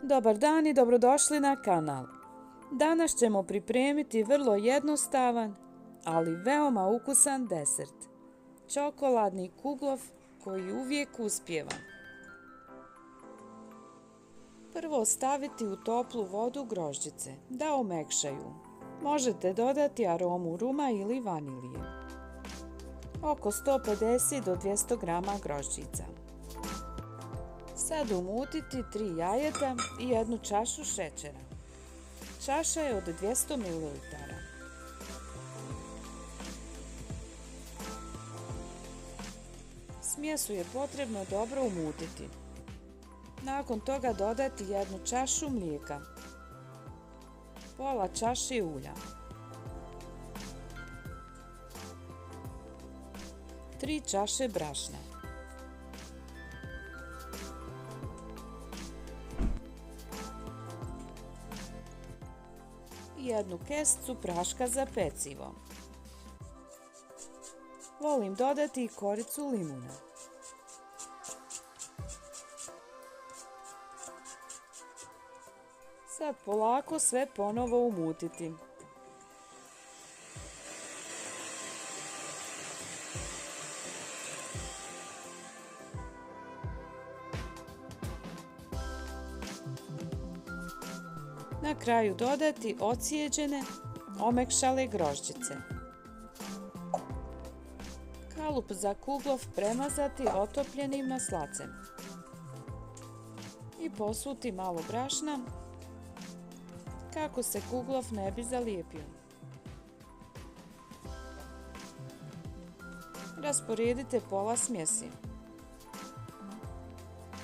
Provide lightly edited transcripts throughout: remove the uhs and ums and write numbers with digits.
Dobar dan i dobrodošli na kanal. Danas ćemo pripremiti vrlo jednostavan, ali veoma ukusan desert. Čokoladni kuglof koji uvijek uspijeva. Prvo staviti u toplu vodu grožđice da omekšaju. Možete dodati aromu ruma ili vanilije. Oko 150 do 200 grama grožđica. Sad umutiti 3 jajeta i 1 čašu šećera. Čaša je od 200 ml. Smjesu je potrebno dobro umutiti. Nakon toga dodati 1 čašu mlijeka, pola čaše ulja, 3 čaše brašna, i 1 kesicu praška za pecivo. Volim dodati i koricu limuna. Sad polako sve ponovo umutiti. Na kraju dodati ocijeđene, omekšale grožđice. Kalup za kuglof premazati otopljenim maslacem i posuti malo brašna kako se kuglof ne bi zalijepio. Rasporedite pola smjesi,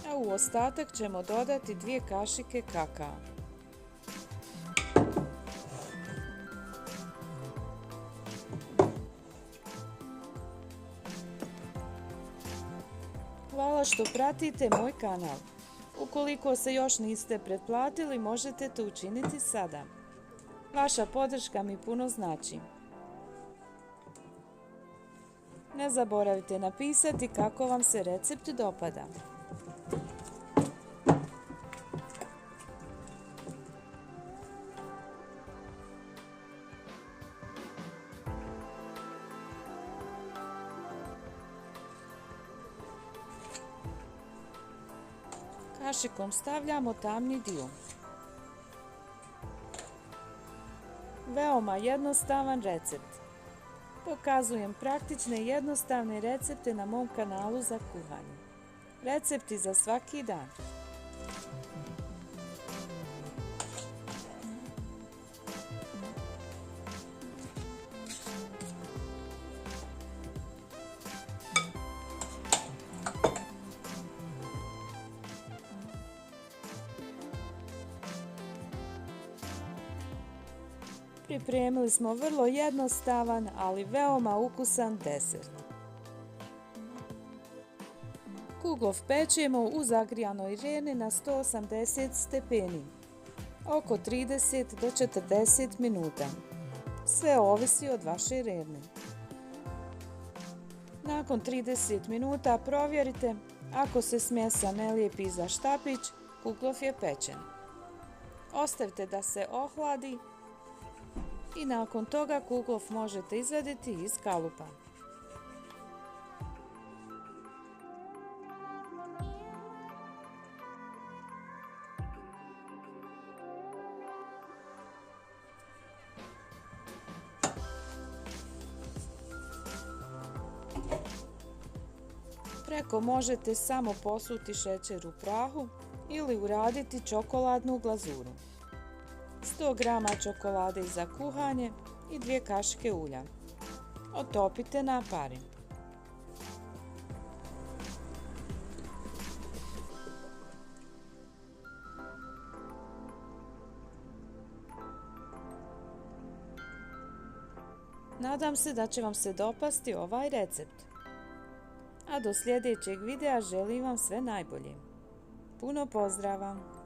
a u ostatak ćemo dodati 2 kašike kakaa. Hvala što pratite moj kanal. Ukoliko se još niste pretplatili, možete to učiniti sada. Vaša podrška mi puno znači. Ne zaboravite napisati kako vam se recept dopada. Kašikom stavljamo tamni dio. Veoma jednostavan recept. Pokazujem praktične i jednostavne recepte na mom kanalu za kuhanje. Recepti za svaki dan. Pripremili smo vrlo jednostavan, ali veoma ukusan desert. Kuglof pečemo u zagrijanoj reni na 180 stepeni, oko 30 do 40 minuta. Sve ovisi od vaše rene. Nakon 30 minuta provjerite, ako se smjesa ne lijepi za štapić, kuglof je pečen. Ostavite da se ohladi i nakon toga kuglof možete izvaditi iz kalupa. Preko možete samo posuti šećer u prahu ili uraditi čokoladnu glazuru. 100 grama čokolade za kuhanje i 2 kašike ulja. Otopite na pari. Nadam se da će vam se dopasti ovaj recept. A do sljedećeg videa želim vam sve najbolje. Puno pozdrava!